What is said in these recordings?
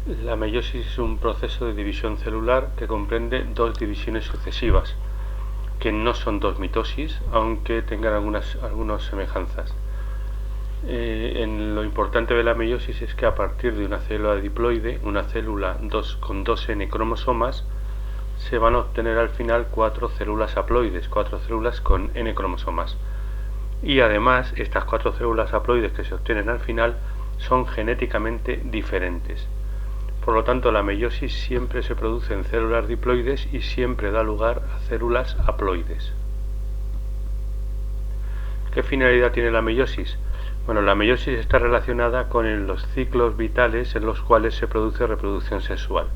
La meiosis es un proceso de división celular que comprende dos divisiones sucesivas, que no son dos mitosis, aunque tengan algunas semejanzas. Lo importante de la meiosis es que a partir de una célula diploide, una célula con 2N cromosomas, se van a obtener al final 4 células haploides, 4 células con N cromosomas. Y además, estas 4 células haploides que se obtienen al final son genéticamente diferentes. Por lo tanto, la meiosis siempre se produce en células diploides y siempre da lugar a células haploides. ¿Qué finalidad tiene la meiosis? Bueno, la meiosis está relacionada con los ciclos vitales en los cuales se produce reproducción sexual.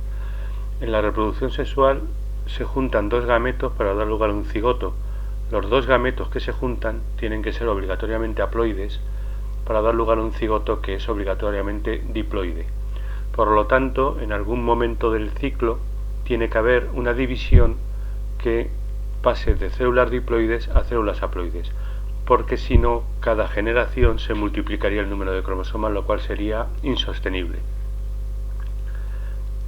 En la reproducción sexual se juntan dos gametos para dar lugar a un cigoto. Los dos gametos que se juntan tienen que ser obligatoriamente haploides para dar lugar a un cigoto que es obligatoriamente diploide. Por lo tanto, en algún momento del ciclo tiene que haber una división que pase de células diploides a células haploides, porque si no, cada generación se multiplicaría el número de cromosomas, lo cual sería insostenible.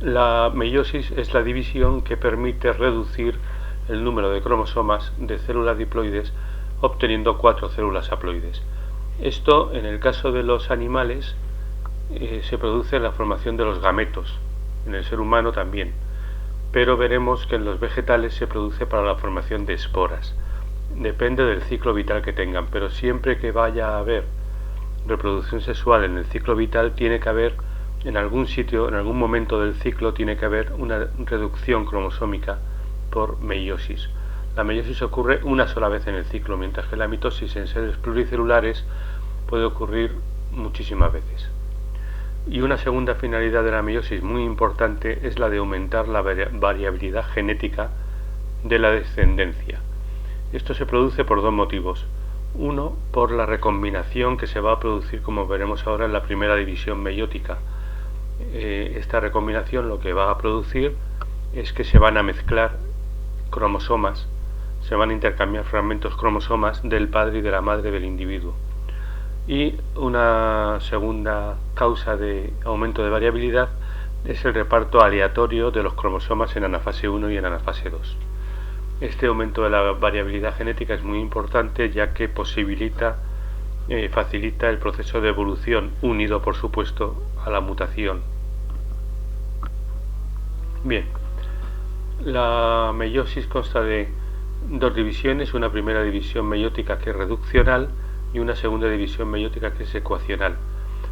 La meiosis es la división que permite reducir el número de cromosomas de células diploides obteniendo 4 células haploides. Esto, en el caso de los animales, se produce en la formación de los gametos, en el ser humano también, pero veremos que en los vegetales se produce para la formación de esporas. Depende del ciclo vital que tengan, pero siempre que vaya a haber reproducción sexual en el ciclo vital tiene que haber en algún sitio, en algún momento del ciclo tiene que haber una reducción cromosómica por meiosis. La meiosis ocurre una sola vez en el ciclo, mientras que la mitosis en seres pluricelulares puede ocurrir muchísimas veces. Y una segunda finalidad de la meiosis muy importante es la de aumentar la variabilidad genética de la descendencia. Esto se produce por dos motivos. Uno, por la recombinación que se va a producir, como veremos ahora, en la primera división meiótica. Esta recombinación lo que va a producir es que se van a mezclar cromosomas, se van a intercambiar fragmentos cromosomas del padre y de la madre del individuo. Y una segunda causa de aumento de variabilidad es el reparto aleatorio de los cromosomas en anafase 1 y en anafase 2. Este aumento de la variabilidad genética es muy importante, ya que facilita el proceso de evolución, unido por supuesto a la mutación. Bien, la meiosis consta de dos divisiones, una primera división meiótica que es reduccional y una segunda división meiótica que es ecuacional,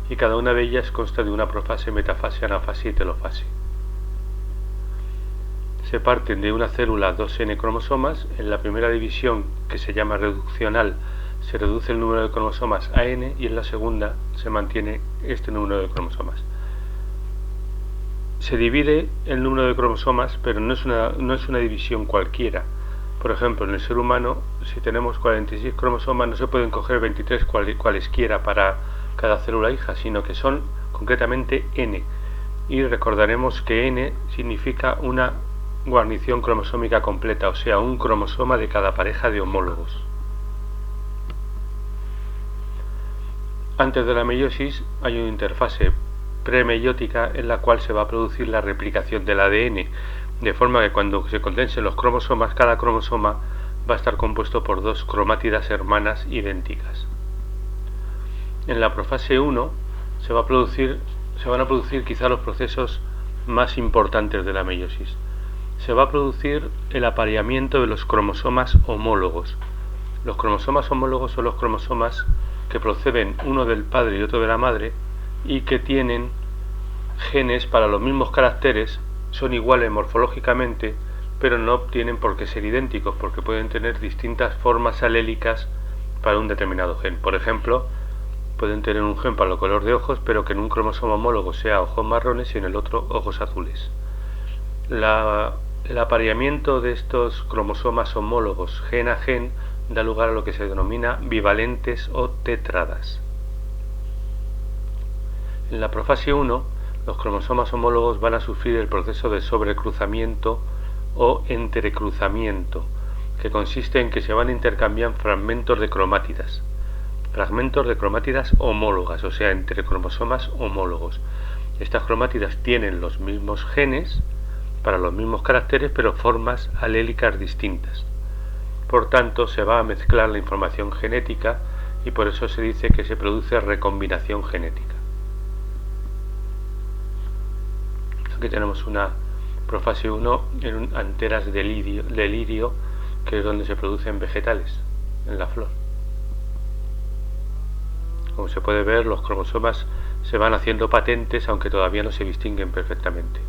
y cada una de ellas consta de una profase, metafase, anafase y telofase. Se parten de una célula 2N cromosomas. En la primera división, que se llama reduccional, se reduce el número de cromosomas a N, y en la segunda se mantiene este número de cromosomas. Se divide el número de cromosomas, pero no es una división cualquiera. Por ejemplo, en el ser humano, si tenemos 46 cromosomas, no se pueden coger 23 cualesquiera para cada célula hija, sino que son concretamente N. Y recordaremos que N significa una guarnición cromosómica completa, o sea, un cromosoma de cada pareja de homólogos. Antes de la meiosis hay una interfase premeiótica en la cual se va a producir la replicación del ADN, de forma que cuando se condensen los cromosomas, cada cromosoma va a estar compuesto por dos cromátidas hermanas idénticas. En la profase 1 se van a producir quizá los procesos más importantes de la meiosis. Se va a producir el apareamiento de los cromosomas homólogos. Los cromosomas homólogos son los cromosomas que proceden uno del padre y otro de la madre y que tienen genes para los mismos caracteres, son iguales morfológicamente, pero no tienen por qué ser idénticos, porque pueden tener distintas formas alélicas para un determinado gen. Por ejemplo, pueden tener un gen para el color de ojos, pero que en un cromosoma homólogo sea ojos marrones y en el otro ojos azules. El apareamiento de estos cromosomas homólogos gen a gen da lugar a lo que se denomina bivalentes o tétradas. En la profase 1, los cromosomas homólogos van a sufrir el proceso de sobrecruzamiento o entrecruzamiento, que consiste en que se van a intercambiar fragmentos de cromátidas homólogas, o sea, entre cromosomas homólogos. Estas cromátidas tienen los mismos genes para los mismos caracteres, pero formas alélicas distintas. Por tanto, se va a mezclar la información genética y por eso se dice que se produce recombinación genética. Aquí tenemos una profase 1 en anteras de lirio, que es donde se producen vegetales, en la flor. Como se puede ver, los cromosomas se van haciendo patentes, aunque todavía no se distinguen perfectamente.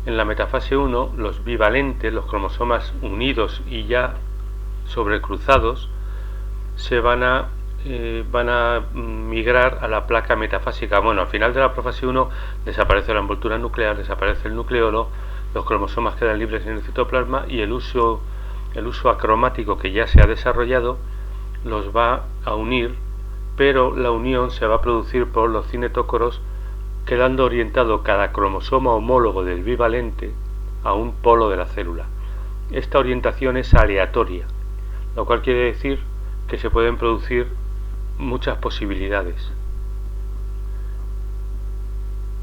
En la metafase 1, los bivalentes, los cromosomas unidos y ya sobrecruzados, se van a migrar a la placa metafásica. Bueno, al final de la profase 1 desaparece la envoltura nuclear, desaparece el nucleolo, los cromosomas quedan libres en el citoplasma y el uso acromático que ya se ha desarrollado los va a unir, pero la unión se va a producir por los cinetócoros, quedando orientado cada cromosoma homólogo del bivalente a un polo de la célula. Esta orientación es aleatoria, lo cual quiere decir que se pueden producir muchas posibilidades.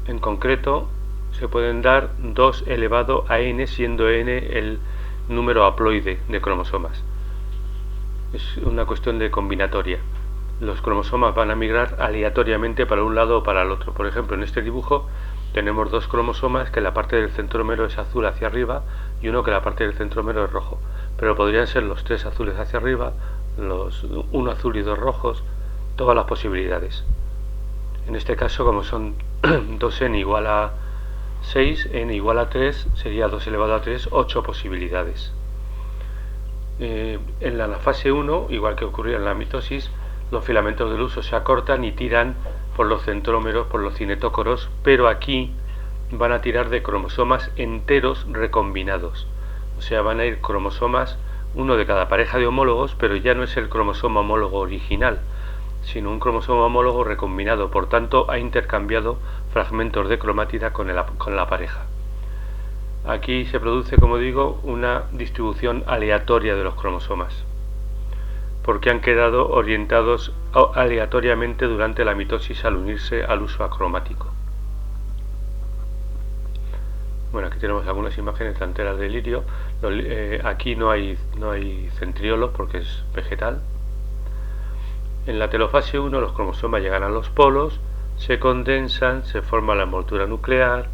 En concreto, se pueden dar 2 elevado a n, siendo n el número haploide de cromosomas. Es una cuestión de combinatoria. Los cromosomas van a migrar aleatoriamente para un lado o para el otro. Por ejemplo, en este dibujo tenemos 2 cromosomas que la parte del centrómero es azul hacia arriba y uno que la parte del centrómero es rojo. Pero podrían ser los 3 azules hacia arriba, los 1 azul y 2 rojos, todas las posibilidades. En este caso, como son 2n igual a 6, n igual a 3, sería 2 elevado a 3, 8 posibilidades. En la fase 1, igual que ocurría en la mitosis, los filamentos del huso se acortan y tiran por los centrómeros, por los cinetócoros, pero aquí van a tirar de cromosomas enteros recombinados. O sea, van a ir cromosomas, uno de cada pareja de homólogos, pero ya no es el cromosoma homólogo original, sino un cromosoma homólogo recombinado. Por tanto, ha intercambiado fragmentos de cromátida con la pareja. Aquí se produce, como digo, una distribución aleatoria de los cromosomas, porque han quedado orientados aleatoriamente durante la mitosis al unirse al uso acromático. Bueno, aquí tenemos algunas imágenes de anteras de lirio. Aquí no hay centriolos porque es vegetal. En la telofase 1 los cromosomas llegan a los polos, se condensan, se forma la envoltura nuclear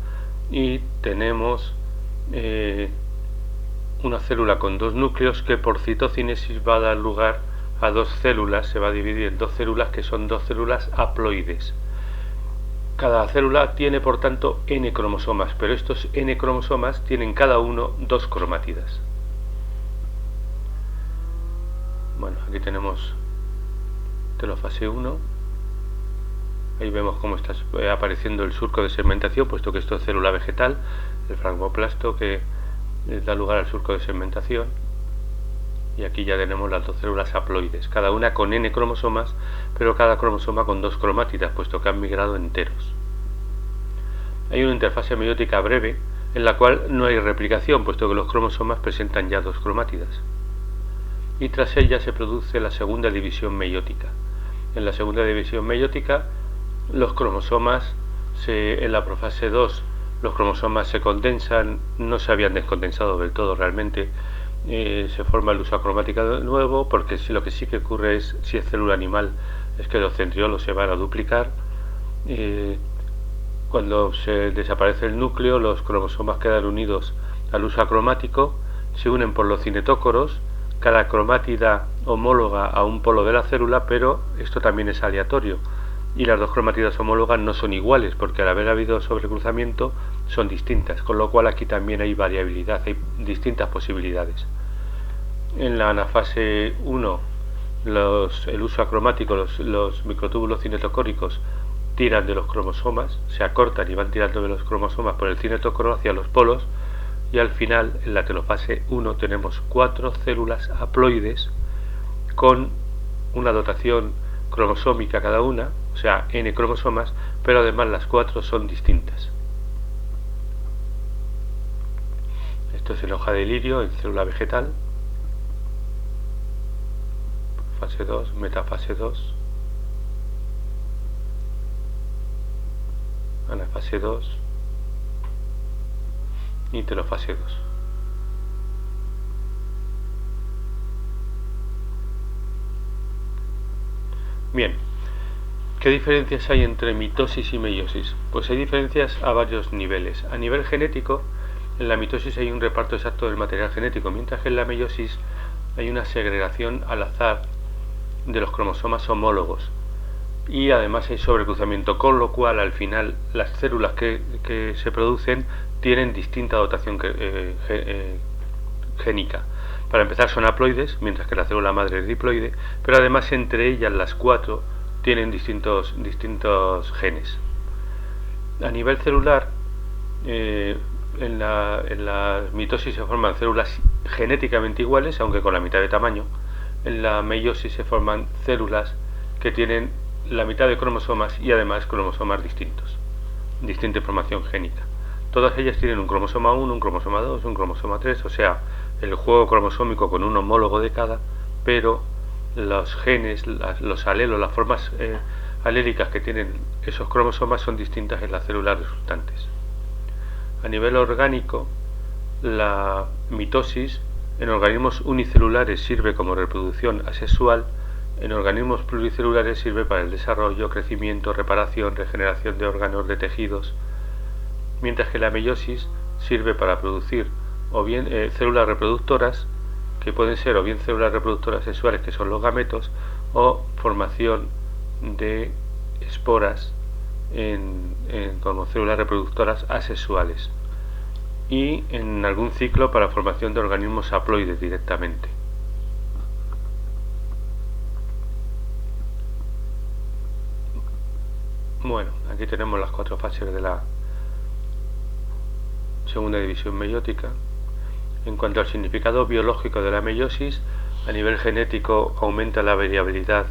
y tenemos una célula con 2 núcleos que por citocinesis va a dar lugar a 2 células, se va a dividir en 2 células que son 2 células haploides. Cada célula tiene por tanto n cromosomas, pero estos n cromosomas tienen cada uno 2 cromátidas. Bueno, aquí tenemos telofase 1. Ahí vemos cómo está apareciendo el surco de segmentación, puesto que esto es célula vegetal, el fragmoplasto que da lugar al surco de segmentación. Y aquí ya tenemos las 2 células haploides, cada una con n cromosomas, pero cada cromosoma con 2 cromátidas, puesto que han migrado enteros. Hay una interfase meiótica breve, en la cual no hay replicación, puesto que los cromosomas presentan ya 2 cromátidas. Y tras ella se produce la segunda división meiótica. En la segunda división meiótica, los cromosomas, en la profase 2, los cromosomas se condensan, no se habían descondensado del todo realmente, se forma el uso acromática de nuevo, porque lo que sí que ocurre es, si es célula animal, es que los centriolos se van a duplicar. Cuando se desaparece el núcleo, los cromosomas quedan unidos al uso acromático, se unen por los cinetócoros, cada cromátida homóloga a un polo de la célula, pero esto también es aleatorio, y las 2 cromátidas homólogas no son iguales, porque al haber habido sobrecruzamiento son distintas, con lo cual aquí también hay variabilidad, hay distintas posibilidades. En la anafase 1, el uso acromático, los microtúbulos cinetocóricos tiran de los cromosomas, se acortan y van tirando de los cromosomas por el cinetócoro hacia los polos, y al final, en la telofase 1, tenemos 4 células haploides con una dotación cromosómica cada una, o sea, n cromosomas, pero además las 4 son distintas. Esto es en hoja de lirio, en célula vegetal. Fase 2, metafase 2. fase 2 y telofase 2. Bien, ¿qué diferencias hay entre mitosis y meiosis? Pues hay diferencias a varios niveles. A nivel genético, en la mitosis hay un reparto exacto del material genético, mientras que en la meiosis hay una segregación al azar de los cromosomas homólogos. Y además hay sobrecruzamiento, con lo cual al final las células que se producen tienen distinta dotación génica. Para empezar son haploides, mientras que la célula madre es diploide, pero además entre ellas las 4 tienen distintos genes. A nivel celular, en la mitosis se forman células genéticamente iguales, aunque con la mitad de tamaño. En la meiosis se forman células que tienen la mitad de cromosomas y además cromosomas distintos, distinta información génica. Todas ellas tienen un cromosoma 1, un cromosoma 2, un cromosoma 3, o sea, el juego cromosómico con un homólogo de cada, pero los genes, los alelos, las formas alélicas que tienen esos cromosomas son distintas en las células resultantes. A nivel orgánico, la mitosis en organismos unicelulares sirve como reproducción asexual, en organismos pluricelulares sirve para el desarrollo, crecimiento, reparación, regeneración de órganos, de tejidos, mientras que la meiosis sirve para producir o bien células reproductoras, que pueden ser o bien células reproductoras sexuales, que son los gametos, o formación de esporas como células reproductoras asexuales, y en algún ciclo para formación de organismos haploides directamente. Bueno, aquí tenemos las 4 fases de la segunda división meiótica. En cuanto al significado biológico de la meiosis, a nivel genético aumenta la variabilidad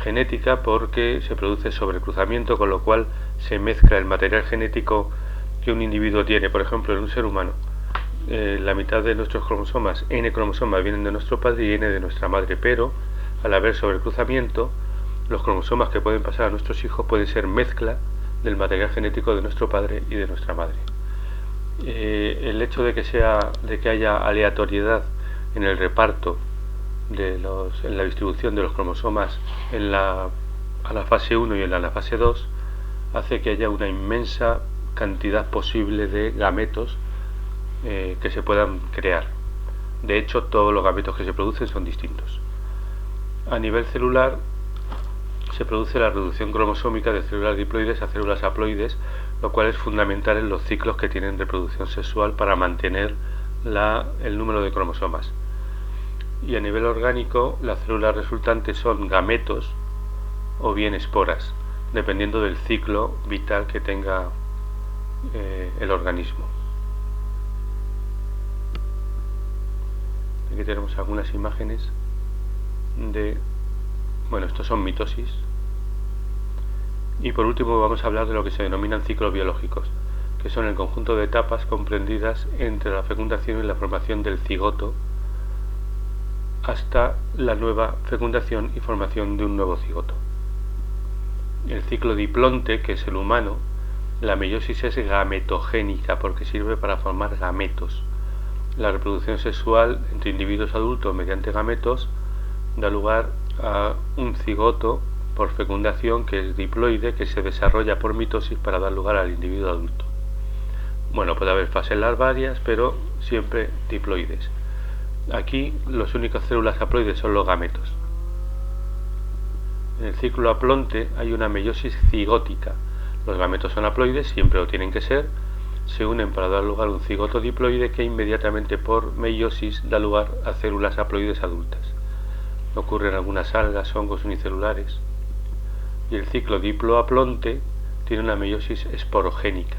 genética porque se produce sobrecruzamiento, con lo cual se mezcla el material genético que un individuo tiene. Por ejemplo, en un ser humano, la mitad de nuestros cromosomas, N cromosomas, vienen de nuestro padre y N de nuestra madre, pero al haber sobrecruzamiento, los cromosomas que pueden pasar a nuestros hijos pueden ser mezcla del material genético de nuestro padre y de nuestra madre. El hecho de que haya aleatoriedad en el reparto en la distribución de los cromosomas a la fase 1 y en la fase 2 hace que haya una inmensa cantidad posible de gametos que se puedan crear. De hecho, todos los gametos que se producen son distintos. A nivel celular se produce la reducción cromosómica de células diploides a células haploides, lo cual es fundamental en los ciclos que tienen reproducción sexual para mantener el número de cromosomas. Y a nivel orgánico, las células resultantes son gametos o bien esporas, dependiendo del ciclo vital que tenga el organismo. Aquí tenemos algunas imágenes estos son mitosis. Y por último vamos a hablar de lo que se denominan ciclos biológicos, que son el conjunto de etapas comprendidas entre la fecundación y la formación del cigoto hasta la nueva fecundación y formación de un nuevo cigoto. El ciclo diplonte, que es el humano, la meiosis es gametogénica porque sirve para formar gametos. La reproducción sexual entre individuos adultos mediante gametos da lugar a un cigoto por fecundación, que es diploide, que se desarrolla por mitosis para dar lugar al individuo adulto. Bueno, puede haber fases larvarias, pero siempre diploides. Aquí las únicas células haploides son los gametos. En el ciclo haplonte hay una meiosis cigótica. Los gametos son haploides, siempre lo tienen que ser, se unen para dar lugar a un cigoto diploide que inmediatamente por meiosis da lugar a células haploides adultas. Ocurre en algunas algas, hongos unicelulares. Y el ciclo diploaplonte tiene una meiosis esporogénica.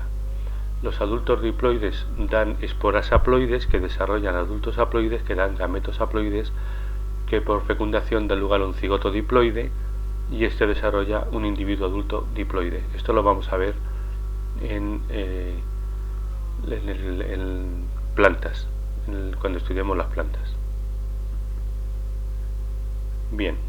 Los adultos diploides dan esporas haploides que desarrollan adultos haploides que dan gametos haploides que por fecundación dan lugar a un cigoto diploide y este desarrolla un individuo adulto diploide. Esto lo vamos a ver en plantas, cuando estudiemos las plantas. Bien.